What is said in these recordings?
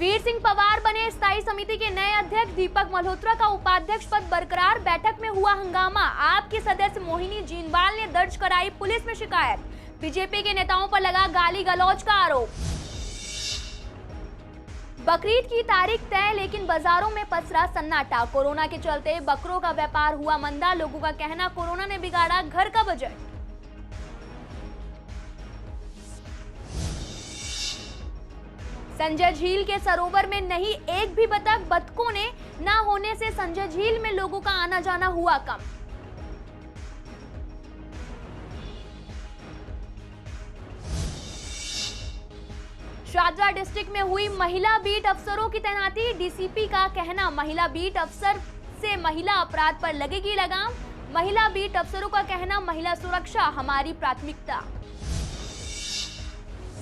वीर सिंह पवार बने स्थायी समिति के नए अध्यक्ष। दीपक मल्होत्रा का उपाध्यक्ष पद बरकरार। बैठक में हुआ हंगामा। आप की सदस्य मोहिनी जीनवाल ने दर्ज कराई पुलिस में शिकायत। बीजेपी के नेताओं पर लगा गाली गलौज का आरोप। बकरीद की तारीख तय, लेकिन बाजारों में पसरा सन्नाटा। कोरोना के चलते बकरों का व्यापार हुआ मंदा। लोगों का कहना, कोरोना ने बिगाड़ा घर का बजट। संजय झील के सरोवर में नहीं एक भी बतख। बतखों ने ना होने से संजय झील में लोगों का आना जाना हुआ कम। शारजाह डिस्ट्रिक्ट में हुई महिला बीट अफसरों की तैनाती। डीसीपी का कहना, महिला बीट अफसर से महिला अपराध पर लगेगी लगाम। महिला बीट अफसरों का कहना, महिला सुरक्षा हमारी प्राथमिकता।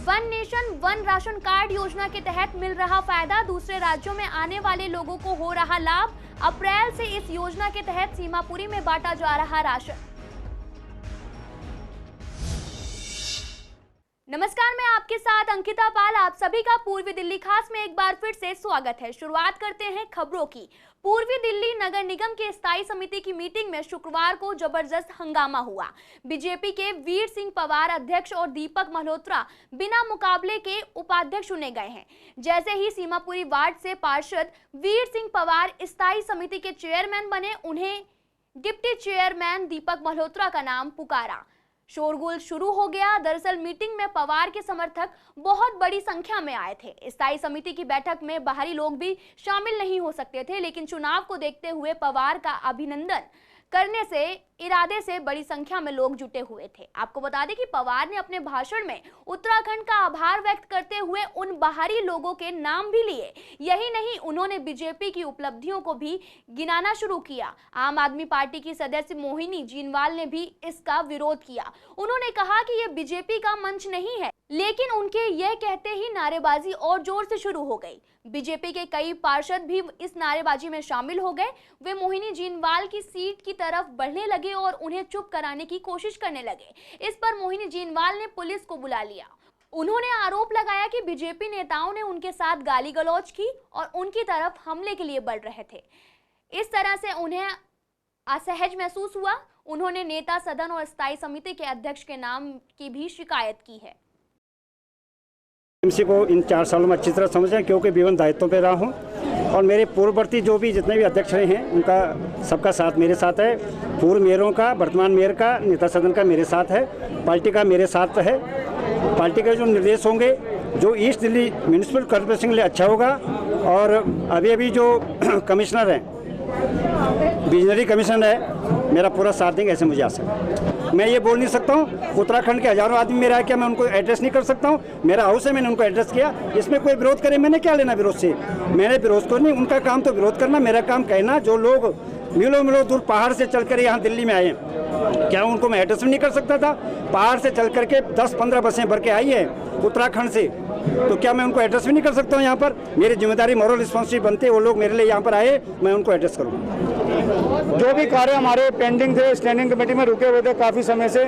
One nation one ration card योजना के तहत मिल रहा फायदा। दूसरे राज्यों में आने वाले लोगों को हो रहा लाभ। अप्रैल से इस योजना के तहत सीमापुरी में बांटा जा रहा राशन। नमस्कार, मैं आपके साथ अंकिता पाल। आप सभी का पूर्वी दिल्ली खास में एक बार फिर से स्वागत है। शुरुआत करते हैं खबरों की। पूर्वी दिल्ली नगर निगम के स्थायी समिति की मीटिंग में शुक्रवार को जबरदस्त हंगामा हुआ। बीजेपी के वीर सिंह पवार अध्यक्ष और दीपक मल्होत्रा बिना मुकाबले के उपाध्यक्ष चुने गए हैं। जैसे ही सीमापुरी वार्ड से पार्षद वीर सिंह पवार स्थायी समिति के चेयरमैन बने, उन्हें डिप्टी चेयरमैन दीपक मल्होत्रा का नाम पुकारा। शोरगुल शुरू हो गया। दरअसल मीटिंग में पवार के समर्थक बहुत बड़ी संख्या में आए थे। स्थायी समिति की बैठक में बाहरी लोग भी शामिल नहीं हो सकते थे, लेकिन चुनाव को देखते हुए पवार का अभिनंदन करने से इरादे से बड़ी संख्या में लोग जुटे हुए थे। आपको बता दें कि पवार ने अपने भाषण में उत्तराखंड का आभार व्यक्त करते हुए उन बाहरी लोगों के नाम भी लिए। यही नहीं, उन्होंने बीजेपी की उपलब्धियों को भी गिनाना शुरू किया। आम आदमी पार्टी की सदस्य मोहिनी जीनवाल ने भी इसका विरोध किया। उन्होंने कहा कि यह बीजेपी का मंच नहीं है, लेकिन उनके यह कहते ही नारेबाजी और जोर से शुरू हो गई। बीजेपी के कई पार्षद भी इस नारेबाजी में शामिल हो गए। वे मोहिनी जीनवाल की सीट की तरफ बढ़ने लगे और उन्हें चुप कराने की कोशिश करने लगे। इस पर मोहिनी जीनवाल ने पुलिस को बुला लिया। उन्होंने आरोप लगाया कि बीजेपी नेताओं ने उनके साथ गाली गलौज की और उनकी तरफ हमले के लिए बढ़ रहे थे। इस तरह से उन्हें असहज महसूस हुआ। उन्होंने नेता सदन और स्थायी समिति के अध्यक्ष के नाम की भी शिकायत की है। एमसी को इन 4 सालों में अच्छी तरह समझें, क्योंकि विभिन्न दायित्वों पर रहा हूं और मेरे पूर्ववर्ती जो भी जितने भी अध्यक्ष रहे हैं उनका सबका साथ मेरे साथ है। पूर्व मेयरों का, वर्तमान मेयर का, नेता सदन का मेरे साथ है। पार्टी का मेरे साथ है। पार्टी के जो निर्देश होंगे, जो ईस्ट दिल्ली म्यूनिसिपल कॉर्पोरेशन के लिए अच्छा होगा। और अभी जो कमिश्नर हैं, विजनरी कमिश्नर है, मेरा पूरा साथ देंगे, ऐसे मुझे आशा है। मैं ये बोल नहीं सकता हूँ, उत्तराखंड के हजारों आदमी मेरा है, क्या मैं उनको एड्रेस नहीं कर सकता हूँ? मेरा हाउस है, मैंने उनको एड्रेस किया। इसमें कोई विरोध करे, मैंने क्या लेना विरोध से? मैंने विरोध को नहीं, उनका काम तो विरोध करना, मेरा काम कहना। जो लोग मीलों दूर पहाड़ से चलकर यहाँ दिल्ली में आए हैं, क्या उनको मैं एड्रेस नहीं कर सकता था? पहाड़ से चल करके 10-15 बसें भर के आई है उत्तराखंड से, तो क्या मैं उनको एड्रेस भी नहीं कर सकता हूँ? यहाँ पर मेरी जिम्मेदारी, मॉरल रिस्पॉन्सिबिलिटी बनती है। वो लोग मेरे लिए यहाँ पर आए, मैं उनको एड्रेस करूँ। जो भी कार्य हमारे पेंडिंग थे, स्टैंडिंग कमेटी में रुके हुए थे काफ़ी समय से,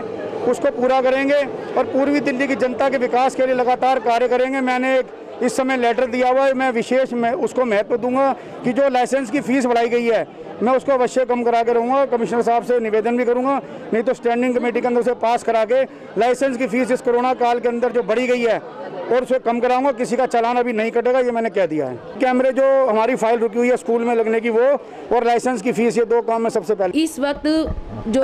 उसको पूरा करेंगे और पूर्वी दिल्ली की जनता के विकास के लिए लगातार कार्य करेंगे। मैंने इस समय लेटर दिया हुआ है, मैं विशेष उसको महत्व दूंगा कि जो लाइसेंस की फ़ीस बढ़ाई गई है, मैं उसको अवश्य कम करा के रहूँगा। कमिश्नर साहब से निवेदन भी करूँगा, नहीं तो स्टैंडिंग कमेटी के अंदर से पास करा के लाइसेंस की फ़ीस इस कोरोना काल के अंदर जो बढ़ी गई है और उसे कम कराऊंगा। किसी का चालान अभी नहीं कटेगा, ये मैंने कह दिया है। कैमरे जो हमारी फाइल रुकी हुई है स्कूल में लगने की, वो और लाइसेंस की फ़ीस, ये 2 काम में सबसे पहले। इस वक्त जो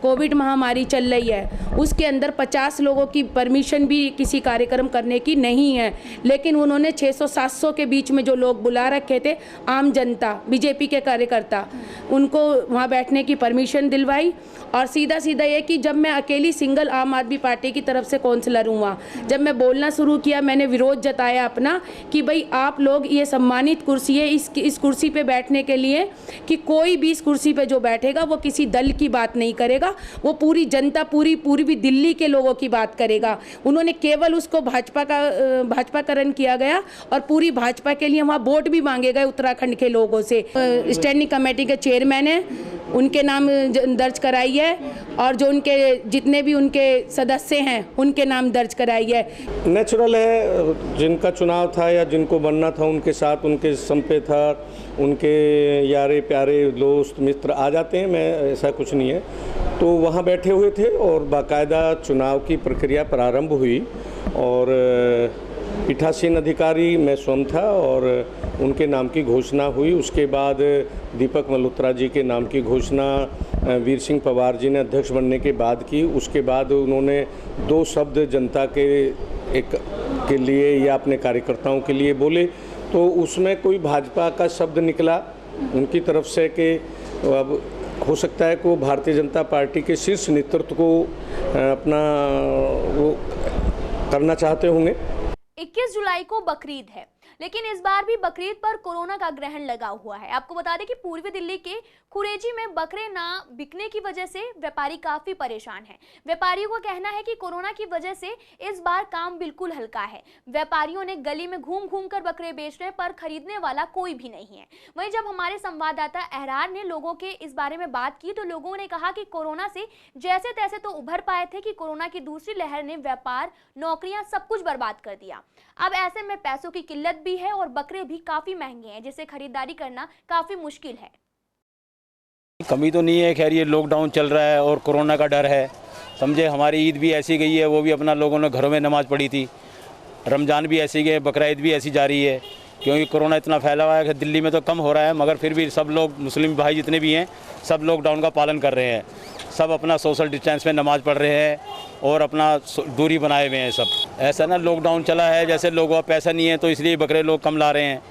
कोविड महामारी चल रही है, उसके अंदर 50 लोगों की परमिशन भी किसी कार्यक्रम करने की नहीं है, लेकिन उन्होंने 600-700 के बीच में जो लोग बुला रखे थे, आम जनता, बीजेपी के कार्यकर्ता, उनको वहाँ बैठने की परमिशन दिलवाई। और सीधा ये कि जब मैं अकेली सिंगल आम आदमी पार्टी की तरफ से काउंसलर हूँ, वहाँ जब मैं बोलना शुरू किया, मैंने विरोध जताया अपना कि भाई आप लोग, ये सम्मानित कुर्सी है, इस कुर्सी पे बैठने के लिए कि कोई भी इस कुर्सी पे जो बैठेगा वो किसी दल की बात नहीं करेगा, वो पूरी जनता, पूरी दिल्ली के लोगों की बात करेगा। उन्होंने केवल उसको भाजपाकरण किया गया और पूरी भाजपा के लिए वहाँ वोट भी मांगे गए उत्तराखंड के लोगों से। स्टैंडिंग कमेटी कमेटी के चेयरमैन हैं उनके नाम दर्ज कराई है, और जो उनके जितने भी उनके सदस्य हैं उनके नाम दर्ज कराई है। नेचुरल है, जिनका चुनाव था या जिनको बनना था उनके साथ उनके संपे था, उनके यारे प्यारे दोस्त मित्र आ जाते हैं, मैं ऐसा कुछ नहीं है। तो वहाँ बैठे हुए थे और बाकायदा चुनाव की प्रक्रिया प्रारंभ हुई और पीठासीन अधिकारी मैं स्वयं था और उनके नाम की घोषणा हुई। उसके बाद दीपक मल्होत्रा जी के नाम की घोषणा वीर सिंह पवार जी ने अध्यक्ष बनने के बाद की। उसके बाद उन्होंने 2 शब्द जनता के लिए या अपने कार्यकर्ताओं के लिए बोले, तो उसमें कोई भाजपा का शब्द निकला उनकी तरफ से कि अब हो सकता है कि वो भारतीय जनता पार्टी के शीर्ष नेतृत्व को अपना वो करना चाहते होंगे। 21 जुलाई को बकरीद है, लेकिन इस बार भी बकरीद पर कोरोना का ग्रहण लगा हुआ है। आपको बता दें कि पूर्वी दिल्ली के खुरेजी में बकरे ना बिकने की वजह से व्यापारी काफी परेशान हैं। व्यापारियों का कहना है कि कोरोना की वजह से इस बार काम बिल्कुल हल्का है। व्यापारियों ने गली में घूम घूम कर बकरे बेच रहे हैं, पर खरीदने वाला कोई भी नहीं है। वहीं जब हमारे संवाददाता अहरार ने लोगों के इस बारे में बात की तो लोगों ने कहा कि कोरोना से जैसे तैसे तो उभर पाए थे कि कोरोना की दूसरी लहर ने व्यापार, नौकरियां सब कुछ बर्बाद कर दिया। अब ऐसे में पैसों की किल्लत भी है और बकरे भी काफी महंगे हैं, जिसे खरीदारी करना काफी मुश्किल है। कमी तो नहीं है, खैर ये लॉकडाउन चल रहा है और कोरोना का डर है, समझे। हमारी ईद भी ऐसी गई है, वो भी अपना लोगों ने घरों में नमाज़ पढ़ी थी। रमज़ान भी ऐसी गए, बकरा ईद भी ऐसी जा रही है, क्योंकि कोरोना इतना फैला हुआ है कि दिल्ली में तो कम हो रहा है, मगर फिर भी सब लोग मुस्लिम भाई जितने भी हैं सब लॉकडाउन का पालन कर रहे हैं। सब अपना सोशल डिस्टेंस में नमाज़ पढ़ रहे हैं और अपना दूरी बनाए हुए हैं सब। ऐसा ना लॉकडाउन चला है, जैसे लोगों का पैसा नहीं है तो इसलिए बकरे लोग कम ला रहे हैं,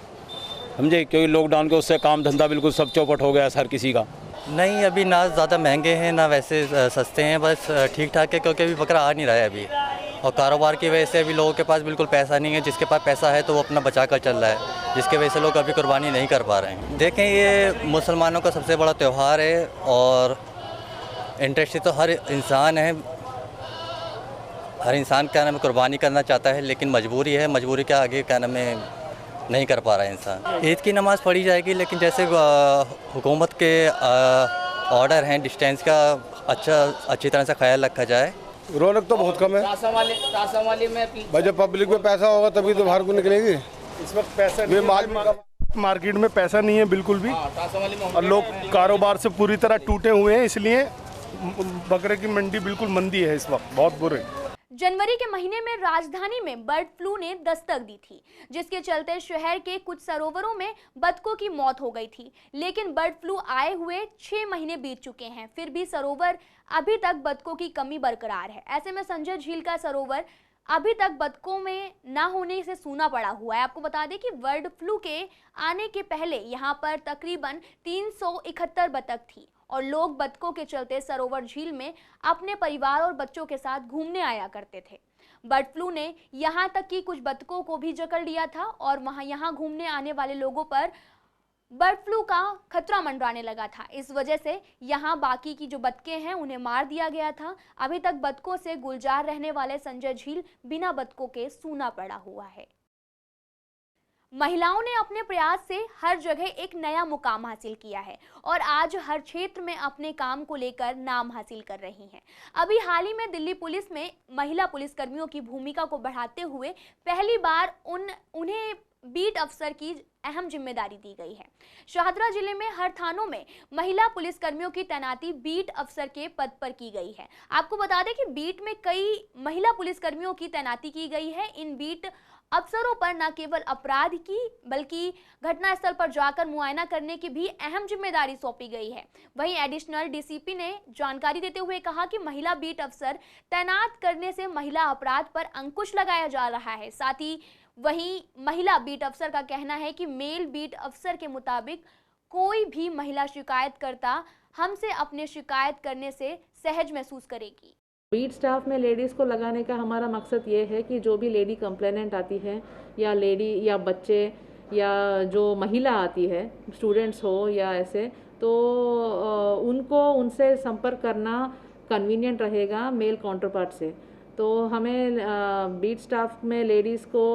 समझे, क्योंकि लॉकडाउन के उससे काम धंधा बिल्कुल सब चौपट हो गया हर किसी का। नहीं, अभी ना ज़्यादा महंगे हैं ना वैसे सस्ते हैं, बस ठीक ठाक है, क्योंकि अभी बकरा आ नहीं रहा है अभी, और कारोबार की वजह से अभी लोगों के पास बिल्कुल पैसा नहीं है। जिसके पास पैसा है तो वो अपना बचा कर चल रहा है, जिसके वजह से लोग अभी कुर्बानी नहीं कर पा रहे हैं। देखें, ये मुसलमानों का सबसे बड़ा त्यौहार है और इंटरेस्टेड तो हर इंसान है, हर इंसान क्या नाम है कुर्बानी करना चाहता है, लेकिन मजबूरी है, मजबूरी के आगे क्या नाम है नहीं कर पा रहा है इंसान। ईद की नमाज़ पढ़ी जाएगी, लेकिन जैसे हुकूमत के ऑर्डर हैं, डिस्टेंस का अच्छी तरह से ख्याल रखा जाए। रौनक तो बहुत कम है भाई, जब पब्लिक में पैसा होगा तभी तो बाहर को निकलेगी। इस वक्त पैसा नहीं, मार्केट में पैसा नहीं है बिल्कुल भी, और लोग कारोबार से पूरी तरह टूटे हुए हैं, इसलिए बकरे की मंडी बिल्कुल मंदी है इस वक्त, बहुत बुरे। जनवरी के महीने में राजधानी में बर्ड फ्लू ने दस्तक दी थी, जिसके चलते शहर के कुछ सरोवरों में बतखों की मौत हो गई थी। लेकिन बर्ड फ्लू आए हुए 6 महीने बीत चुके हैं, फिर भी सरोवर अभी तक बतखों की कमी बरकरार है। ऐसे में संजय झील का सरोवर अभी तक बतखों में ना होने से सूना पड़ा हुआ है। आपको बता दें कि बर्ड फ्लू के आने के पहले यहाँ पर तकरीबन 371 बतख थी और लोग बतखों के चलते सरोवर झील में अपने परिवार और बच्चों के साथ घूमने आया करते थे। बर्ड फ्लू ने यहाँ तक कि कुछ बतखों को भी जकड़ लिया था और यहाँ घूमने आने वाले लोगों पर बर्ड फ्लू का खतरा मंडराने लगा था। इस वजह से यहाँ बाकी की जो बतखें हैं उन्हें मार दिया गया था। अभी तक बतखों से गुलजार रहने वाले संजय झील बिना बतखों के सूना पड़ा हुआ है। महिलाओं ने अपने प्रयास से हर जगह एक नया मुकाम हासिल किया है और आज हर क्षेत्र में अपने काम को लेकर नाम हासिल कर रही हैं। अभी हाल ही में दिल्ली पुलिस में महिला पुलिसकर्मियों की भूमिका को बढ़ाते हुए पहली बार उन्हें बीट अफसर की अहम जिम्मेदारी दी गई है। शाहदरा जिले में हर थानों में महिला पुलिसकर्मियों की तैनाती बीट अफसर के पद पर की गई है। आपको बता दें कि बीट में कई महिला पुलिसकर्मियों की तैनाती की गई है। इन बीट अफसरों पर न केवल अपराध की बल्कि घटनास्थल पर जाकर मुआयना करने की भी अहम जिम्मेदारी सौंपी गई है। वहीं एडिशनल डीसीपी ने जानकारी देते हुए कहा कि महिला बीट अफसर तैनात करने से महिला अपराध पर अंकुश लगाया जा रहा है। साथ ही वहीं महिला बीट अफसर का कहना है कि मेल बीट अफसर के मुताबिक कोई भी महिला शिकायतकर्ता हमसे अपने शिकायत करने से सहज महसूस करेगी। बीट स्टाफ में लेडीज़ को लगाने का हमारा मकसद ये है कि जो भी लेडी कंप्लेनेंट आती है या लेडी या बच्चे या जो महिला आती है, स्टूडेंट्स हो या ऐसे, तो उनको उनसे संपर्क करना कन्वीनियंट रहेगा मेल काउंटरपार्ट से। तो हमें बीट स्टाफ में लेडीज़ को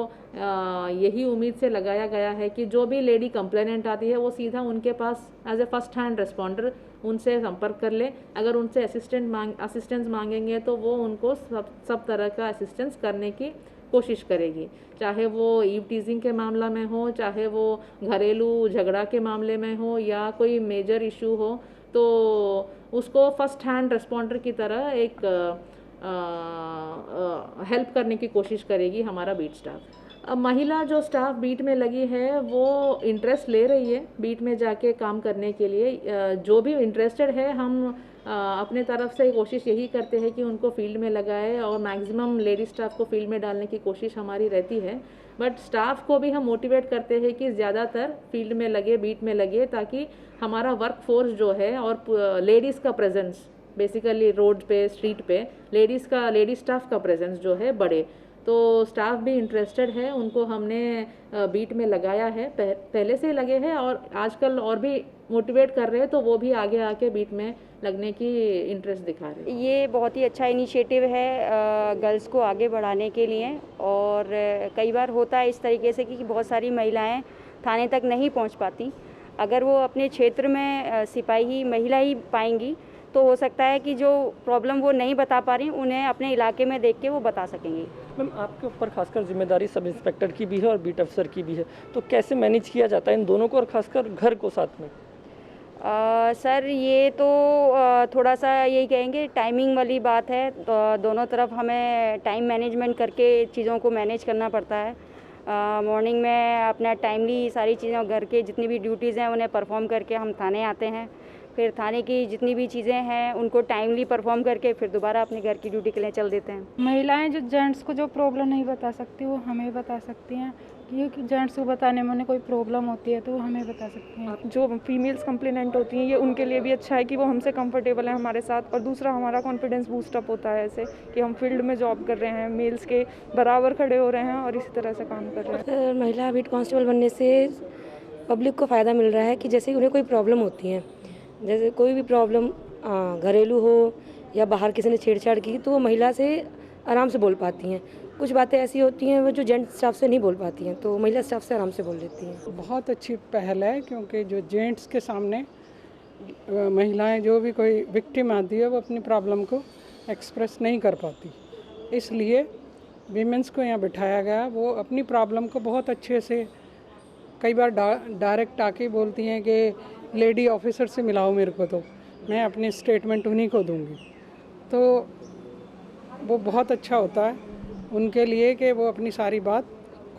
यही उम्मीद से लगाया गया है कि जो भी लेडी कंप्लेनेंट आती है वो सीधा उनके पास as a first hand responder उनसे संपर्क कर ले। अगर उनसे असिस्टेंस मांगेंगे तो वो उनको सब तरह का असिस्टेंस करने की कोशिश करेगी, चाहे वो ईव टीजिंग के मामला में हो, चाहे वो घरेलू झगड़ा के मामले में हो या कोई मेजर इशू हो, तो उसको फर्स्ट हैंड रिस्पॉन्डर की तरह एक हेल्प करने की कोशिश करेगी हमारा बीट स्टाफ। अब महिला जो स्टाफ बीट में लगी है वो इंटरेस्ट ले रही है बीट में जाके काम करने के लिए। जो भी इंटरेस्टेड है हम अपने तरफ से कोशिश यही करते हैं कि उनको फील्ड में लगाए और मैक्सिमम लेडी स्टाफ को फील्ड में डालने की कोशिश हमारी रहती है। बट स्टाफ को भी हम मोटिवेट करते हैं कि ज़्यादातर फील्ड में लगे, बीट में लगे, ताकि हमारा वर्क फोर्स जो है और लेडीज़ का प्रेजेंस बेसिकली रोड पे, स्ट्रीट पे लेडी स्टाफ का प्रेजेंस जो है बढ़े। तो स्टाफ भी इंटरेस्टेड है, उनको हमने बीट में लगाया है, पहले से लगे हैं और आजकल और भी मोटिवेट कर रहे हैं, तो वो भी आगे आके बीट में लगने की इंटरेस्ट दिखा रहे हैं। ये बहुत ही अच्छा इनिशिएटिव है गर्ल्स को आगे बढ़ाने के लिए। और कई बार होता है इस तरीके से कि बहुत सारी महिलाएं थाने तक नहीं पहुंच पाती। अगर वो अपने क्षेत्र में सिपाही महिला ही पाएंगी तो हो सकता है कि जो प्रॉब्लम वो नहीं बता पा रही उन्हें अपने इलाके में देख के वो बता सकेंगी। मैम, आपके ऊपर खासकर जिम्मेदारी सब इंस्पेक्टर की भी है और बीट अफसर की भी है, तो कैसे मैनेज किया जाता है इन दोनों को और खासकर घर को साथ में? सर ये तो थोड़ा सा यही कहेंगे टाइमिंग वाली बात है, तो दोनों तरफ हमें टाइम मैनेजमेंट करके चीज़ों को मैनेज करना पड़ता है। मॉर्निंग में अपना टाइमली सारी चीज़ें, घर के जितनी भी ड्यूटीज़ हैं उन्हें परफॉर्म करके हम थाने आते हैं। फिर थाने की जितनी भी चीज़ें हैं उनको टाइमली परफॉर्म करके फिर दोबारा अपने घर की ड्यूटी के लिए चल देते हैं। महिलाएं जो जेंट्स को जो प्रॉब्लम नहीं बता सकती वो हमें बता सकती हैं, क्योंकि जेंट्स को बताने में उन्हें कोई प्रॉब्लम होती है तो वो हमें बता सकती हैं। जो फीमेल्स कंप्लेनेंट होती हैं ये उनके लिए भी अच्छा है कि वो हमसे कंफर्टेबल है हमारे साथ, और दूसरा हमारा कॉन्फिडेंस बूस्टअप होता है ऐसे कि हम फील्ड में जॉब कर रहे हैं, मेल्स के बराबर खड़े हो रहे हैं और इसी तरह से काम कर रहे हैं। महिला बीट कांस्टेबल बनने से पब्लिक को फ़ायदा मिल रहा है कि जैसे उन्हें कोई प्रॉब्लम होती है, जैसे कोई भी प्रॉब्लम घरेलू हो या बाहर किसी ने छेड़छाड़ की, तो वो महिला से आराम से बोल पाती हैं। कुछ बातें ऐसी होती हैं वो जो जेंट्स स्टाफ से नहीं बोल पाती हैं, तो महिला स्टाफ से आराम से बोल लेती हैं। बहुत अच्छी पहल है, क्योंकि जो जेंट्स के सामने महिलाएं जो भी कोई विक्टिम आती है वो अपनी प्रॉब्लम को एक्सप्रेस नहीं कर पाती, इसलिए वीमेंस को यहाँ बिठाया गया। वो अपनी प्रॉब्लम को बहुत अच्छे से कई बार डायरेक्ट आके बोलती हैं कि लेडी ऑफिसर से मिलाओ मेरे को, तो मैं अपनी स्टेटमेंट उन्हीं को दूंगी। तो वो बहुत अच्छा होता है उनके लिए कि वो अपनी सारी बात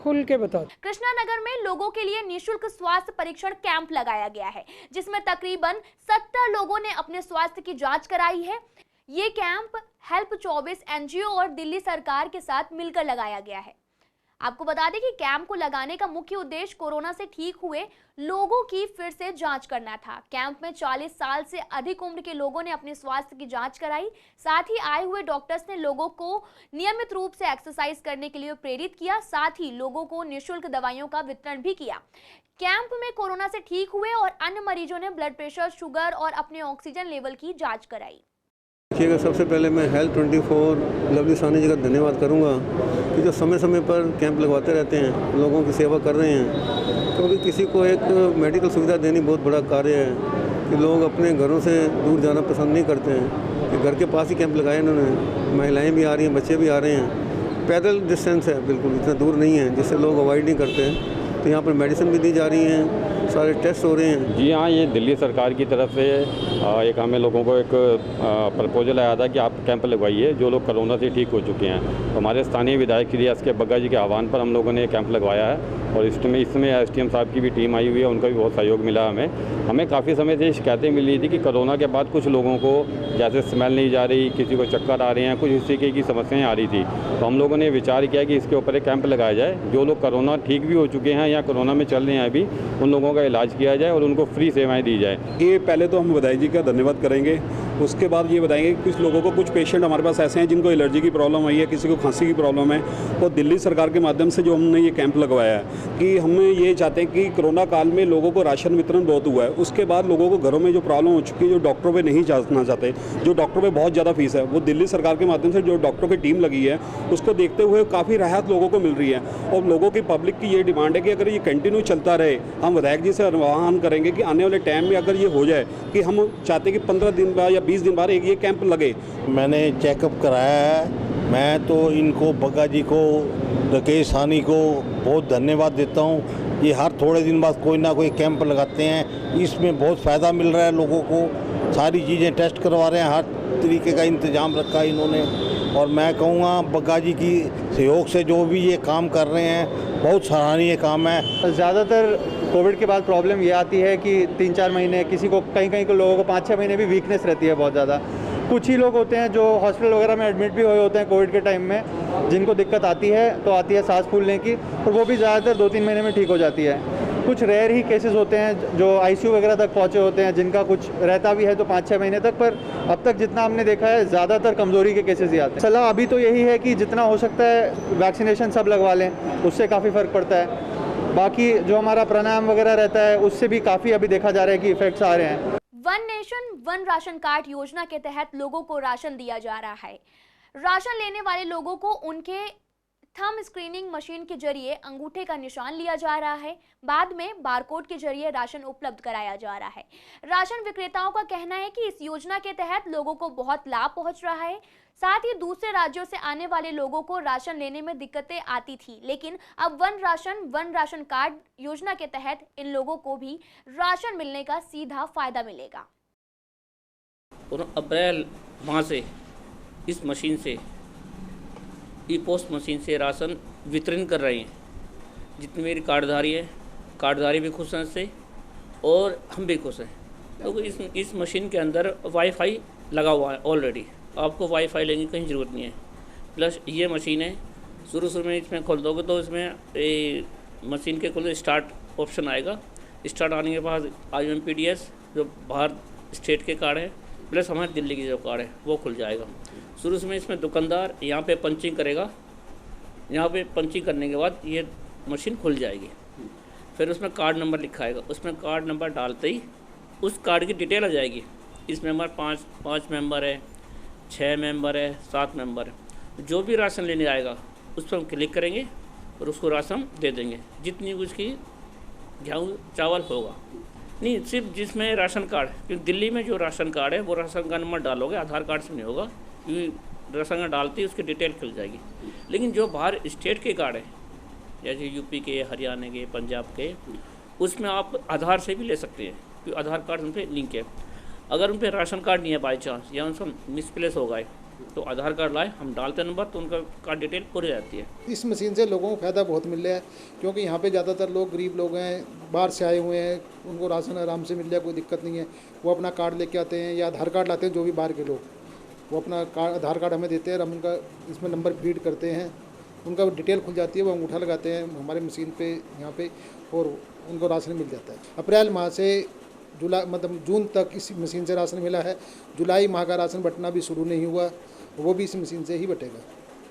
खुल के बताओ। कृष्णानगर में लोगों के लिए निशुल्क स्वास्थ्य परीक्षण कैंप लगाया गया है, जिसमें तकरीबन 70 लोगों ने अपने स्वास्थ्य की जांच कराई है। ये कैंप हेल्प 24 एनजीओ और दिल्ली सरकार के साथ मिलकर लगाया गया है। आपको बता दें कि कैंप को लगाने का मुख्य उद्देश्य कोरोना से ठीक हुए लोगों की फिर से जांच करना था। कैंप में 40 साल से अधिक उम्र के लोगों ने अपने स्वास्थ्य की जांच कराई। साथ ही आए हुए डॉक्टर्स ने लोगों को नियमित रूप से एक्सरसाइज करने के लिए प्रेरित किया। साथ ही लोगों को निःशुल्क दवाइयों का वितरण भी किया। कैंप में कोरोना से ठीक हुए और अन्य मरीजों ने ब्लड प्रेशर, शुगर और अपने ऑक्सीजन लेवल की जाँच कराई। देखिएगा, सबसे पहले मैं हेल्थ 24 लवली सानी जी का धन्यवाद करूंगा कि जो समय समय पर कैंप लगवाते रहते हैं, लोगों की सेवा कर रहे हैं। क्योंकि किसी को एक मेडिकल सुविधा देनी बहुत बड़ा कार्य है कि लोग अपने घरों से दूर जाना पसंद नहीं करते हैं। कि घर के पास ही कैंप लगाए इन्होंने, महिलाएं भी आ रही हैं, बच्चे भी आ रहे हैं। पैदल डिस्टेंस है, बिल्कुल इतना दूर नहीं है जिससे लोग अवॉइड नहीं करते हैं। तो यहाँ पर मेडिसिन भी दी जा रही हैं, सारे टेस्ट हो रहे हैं। जी हाँ, ये दिल्ली सरकार की तरफ से एक हमें लोगों को एक प्रपोजल आया था कि आप कैंप लगवाइए जो लोग कोरोना से ठीक हो चुके हैं। तो हमारे स्थानीय विधायक श्री एस के बग्गा जी के आह्वान पर हम लोगों ने कैंप लगवाया है और इसमें एसडीएम साहब की भी टीम आई हुई है, उनका भी बहुत सहयोग मिला हमें काफ़ी समय से शिकायतें मिली थी कि कोरोना के बाद कुछ लोगों को जैसे स्मेल नहीं जा रही, किसी को चक्कर आ रहे हैं, कुछ इस तरीके की समस्याएं आ रही थी। तो हम लोगों ने विचार किया कि इसके ऊपर एक कैंप लगाया जाए। जो लोग कोरोना ठीक भी हो चुके हैं या कोरोना में चल रहे हैं अभी, उन लोगों का इलाज किया जाए और उनको फ्री सेवाएं दी जाए। ये पहले तो हम विधायक जी का धन्यवाद करेंगे उसके बाद ये बताएंगे कि कुछ लोगों को, कुछ पेशेंट हमारे पास ऐसे हैं जिनको एलर्जी की प्रॉब्लम आई है, किसी को खांसी की प्रॉब्लम है। और दिल्ली सरकार के माध्यम से जो हमने ये कैंप लगवाया है कि हम ये चाहते हैं कि कोरोना काल में लोगों को राशन वितरण बहुत हुआ है, उसके बाद लोगों को घरों में जो प्रॉब्लम हो चुकी है, जो डॉक्टरों पे नहीं जाना चाहते, जो डॉक्टरों पे बहुत ज़्यादा फीस है, वो दिल्ली सरकार के माध्यम से जो डॉक्टरों की टीम लगी है उसको देखते हुए काफ़ी राहत लोगों को मिल रही है। और लोगों की, पब्लिक की ये डिमांड है कि अगर ये कंटिन्यू चलता रहे, हम विधायक जी से आह्वान करेंगे कि आने वाले टाइम में अगर ये हो जाए कि हम चाहते हैं कि 15 दिन बाद या 20 दिन बाद एक ये कैंप लगे। मैंने चेकअप कराया है। मैं तो इनको, बग्गा जी को, राकेश साहनी को बहुत धन्यवाद देता हूँ। ये हर थोड़े दिन बाद कोई ना कोई कैंप लगाते हैं, इसमें बहुत फ़ायदा मिल रहा है लोगों को। सारी चीज़ें टेस्ट करवा रहे हैं, हर तरीके का इंतज़ाम रखा है इन्होंने। और मैं कहूँगा बग्गा जी की सहयोग से जो भी ये काम कर रहे हैं, बहुत सराहनीय काम है। ज़्यादातर कोविड के बाद प्रॉब्लम ये आती है कि 3-4 महीने, किसी को कहीं को लोगों को 5-6 महीने भी वीकनेस रहती है बहुत ज़्यादा। कुछ ही लोग होते हैं जो हॉस्पिटल वगैरह में एडमिट भी हुए होते हैं कोविड के टाइम में, जिनको दिक्कत आती है तो आती है सांस फूलने की, और वो भी ज़्यादातर 2-3 महीने में ठीक हो जाती है। कुछ रेयर ही केसेस होते हैं जो आईसीयू वगैरह तक पहुंचे होते हैं, जिनका कुछ रहता भी है तो 5-6 महीने तक, पर अब तक जितना हमने देखा है ज़्यादातर कमज़ोरी के केसेस ही आते हैं। सलाह अभी तो यही है कि जितना हो सकता है वैक्सीनेशन सब लगवा लें, उससे काफ़ी फ़र्क पड़ता है। बाकी जो हमारा प्राणायाम वगैरह रहता है उससे भी काफ़ी अभी देखा जा रहा है कि इफेक्ट्स आ रहे हैं। One nation one ration card योजना के तहत लोगों को राशन दिया जा रहा है। राशन लेने वाले लोगों को उनके थंब स्क्रीनिंग मशीन के जरिए अंगूठे का निशान लिया जा रहा है। बाद में बारकोड के जरिए राशन उपलब्ध कराया जा रहा है। राशन विक्रेताओं का कहना है कि इस योजना के तहत लोगों को बहुत लाभ पहुंच रहा है। साथ ही दूसरे राज्यों से आने वाले लोगों को राशन लेने में दिक्कतें आती थी, लेकिन अब वन राशन कार्ड योजना के तहत इन लोगों को भी राशन मिलने का सीधा फायदा मिलेगा। और अप्रैल माह से इस मशीन से, ई पोस्ट मशीन से राशन वितरण कर रहे हैं। जितने मेरी कार्डधारी है, कार्डधारी भी खुश हैं इससे और हम भी खुश हैं, क्योंकि इस मशीन के अंदर वाईफाई लगा हुआ है ऑलरेडी। आपको वाईफाई लेने की कहीं ज़रूरत नहीं है। प्लस ये मशीन है, शुरू में इसमें खोल दोगे तो इसमें मशीन के खोल स्टार्ट ऑप्शन आएगा। स्टार्ट आने के बाद IMPDS जो बाहर स्टेट के कार्ड है, प्लस हमारे दिल्ली की जो कार्ड है वो खुल जाएगा। शुरू में इसमें दुकानदार यहाँ पे पंचिंग करेगा, यहाँ पे पंचिंग करने के बाद ये मशीन खुल जाएगी। फिर उसमें कार्ड नंबर लिखा आएगा, उसमें कार्ड नंबर डालते ही उस कार्ड की डिटेल आ जाएगी। इस मेंबर 5 मेंबर है, 6 मेंबर है, 7 मेंबर है। जो भी राशन लेने आएगा उस पर हम क्लिक करेंगे और उसको राशन दे देंगे, जितनी उसकी गेहूँ चावल होगा। नहीं, सिर्फ जिसमें राशन कार्ड, क्योंकि दिल्ली में जो राशन कार्ड है वो राशन का नंबर डालोगे, आधार कार्ड से नहीं होगा, क्योंकि राशन कार्ड डालते ही उसकी डिटेल खुल जाएगी। लेकिन जो बाहर स्टेट के कार्ड है, जैसे यूपी के, हरियाणा के, पंजाब के, उसमें आप आधार से भी ले सकते हैं, क्योंकि आधार कार्ड उन पर लिंक है। अगर उन पर राशन कार्ड नहीं है बाई चांस, या उनसे मिसप्लेस हो गए, तो आधार कार्ड लाए, हम डालते नंबर तो उनका कार्ड डिटेल पूरी जाती है। इस मशीन से लोगों को फ़ायदा बहुत मिल रहा है, क्योंकि यहाँ पे ज़्यादातर लोग गरीब लोग हैं, बाहर से आए हुए हैं, उनको राशन आराम से मिल जाए, कोई दिक्कत नहीं है। वो अपना कार्ड लेके आते हैं या आधार कार्ड लाते हैं, जो भी बाहर के लोग, वो अपना आधार कार्ड हमें देते हैं, हम उनका इसमें नंबर फीड करते हैं, उनका डिटेल खुल जाती है, वो अंगूठा लगाते हैं हमारे मशीन पे यहाँ पे, और उनको राशन मिल जाता है। अप्रैल माह से जुलाई, मतलब जून तक इस मशीन से राशन मिला है। जुलाई माह का राशन बंटना भी शुरू नहीं हुआ, वो भी इस मशीन से ही बटेगा,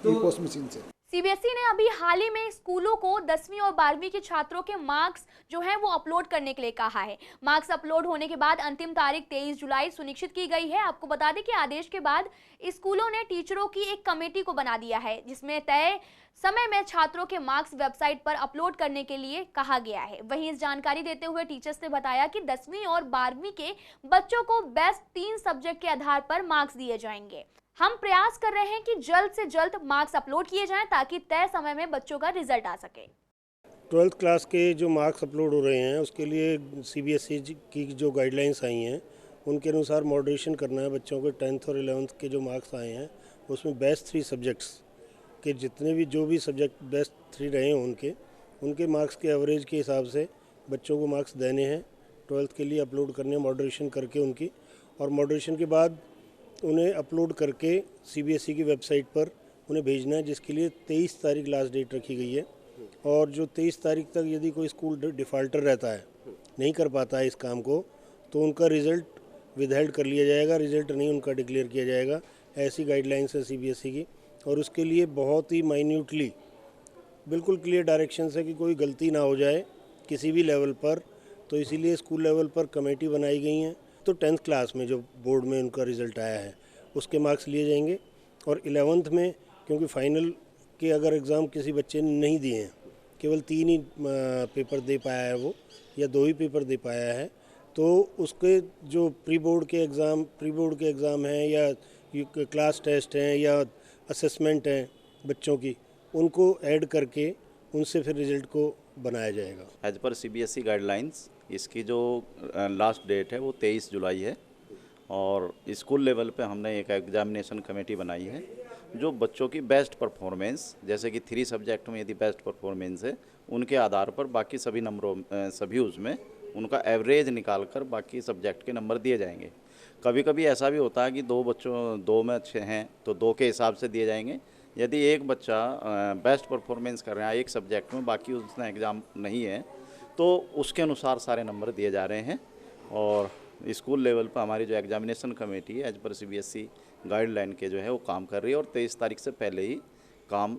पोस्ट मशीन से। सीबीएसई ने अभी हाल ही में स्कूलों को 10वीं और 12वीं के छात्रों के मार्क्स जो हैं वो अपलोड करने के लिए कहा है। मार्क्स अपलोड होने के बाद अंतिम तारीख 23 जुलाई सुनिश्चित की गई है। आपको बता दें कि आदेश के बाद स्कूलों ने टीचरों की एक कमेटी को बना दिया है, जिसमें तय समय में छात्रों के मार्क्स वेबसाइट पर अपलोड करने के लिए कहा गया है। वहीं इस जानकारी देते हुए टीचर्स ने बताया कि 10वीं और 12वीं के बच्चों को बेस्ट 3 सब्जेक्ट के आधार पर मार्क्स दिए जाएंगे। हम प्रयास कर रहे हैं कि जल्द से जल्द मार्क्स अपलोड किए जाएं ताकि तय समय में बच्चों का रिजल्ट आ सके। 12th क्लास के जो मार्क्स अपलोड हो रहे हैं उसके लिए सीबीएसई की जो गाइडलाइंस आई हैं उनके अनुसार मॉडरेशन करना है। बच्चों के 10th और 11th के जो मार्क्स आए हैं उसमें बेस्ट 3 सब्जेक्ट्स के जितने भी जो भी सब्जेक्ट बेस्ट 3 रहे हैं उनके मार्क्स के एवरेज के हिसाब से बच्चों को मार्क्स देने हैं। 12th के लिए अपलोड करने मॉडरेशन करके उनकी, और मॉडरेशन के बाद उन्हें अपलोड करके सीबीएसई की वेबसाइट पर उन्हें भेजना है, जिसके लिए 23 तारीख लास्ट डेट रखी गई है। और जो 23 तारीख तक यदि कोई स्कूल डिफ़ाल्टर रहता है, नहीं कर पाता है इस काम को, तो उनका रिज़ल्ट विदहेल्ड कर लिया जाएगा, रिजल्ट नहीं उनका डिक्लेयर किया जाएगा। ऐसी गाइडलाइंस है CBSE की, और उसके लिए बहुत ही माइन्यूटली बिल्कुल क्लियर डायरेक्शंस है कि कोई गलती ना हो जाए किसी भी लेवल पर। तो इसीलिए स्कूल लेवल पर कमेटी बनाई गई हैं। तो 10th क्लास में जो बोर्ड में उनका रिज़ल्ट आया है उसके मार्क्स लिए जाएंगे, और 11th में क्योंकि फाइनल के अगर एग्ज़ाम किसी बच्चे ने नहीं दिए हैं, केवल 3 ही पेपर दे पाया है वो, या 2 ही पेपर दे पाया है, तो उसके जो प्री बोर्ड के एग्ज़ाम हैं या क्लास टेस्ट हैं या असेसमेंट हैं बच्चों की, उनको ऐड करके उनसे फिर रिज़ल्ट को बनाया जाएगा। एज पर CBSE गाइडलाइंस इसकी जो लास्ट डेट है वो 23 जुलाई है, और स्कूल लेवल पे हमने एक एग्जामिनेशन कमेटी बनाई है जो बच्चों की बेस्ट परफॉर्मेंस, जैसे कि 3 सब्जेक्ट में यदि बेस्ट परफॉर्मेंस है उनके आधार पर बाकी सभी नंबरों सभी उसमें उनका एवरेज निकाल कर बाकी सब्जेक्ट के नंबर दिए जाएंगे। कभी कभी ऐसा भी होता है कि 2 में अच्छे हैं तो 2 के हिसाब से दिए जाएंगे। यदि एक बच्चा बेस्ट परफॉर्मेंस कर रहा है एक सब्जेक्ट में, बाकी उसने एग्ज़ाम नहीं है, तो उसके अनुसार सारे नंबर दिए जा रहे हैं। और स्कूल लेवल पर हमारी जो एग्जामिनेशन कमेटी है एज पर CBSE गाइडलाइन के जो है वो काम कर रही है, और 23 तारीख से पहले ही काम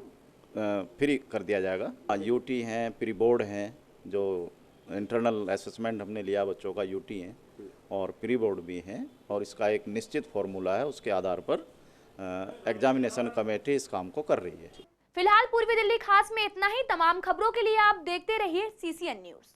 फ्री कर दिया जाएगा। UT हैं, प्री बोर्ड हैं, जो इंटरनल असेसमेंट हमने लिया बच्चों का UT हैं, और प्री बोर्ड भी हैं, और इसका एक निश्चित फॉर्मूला है, उसके आधार पर एग्जामिनेशन कमेटी इस काम को कर रही है। फिलहाल पूर्वी दिल्ली खास में इतना ही। तमाम खबरों के लिए आप देखते रहिए CCN न्यूज़।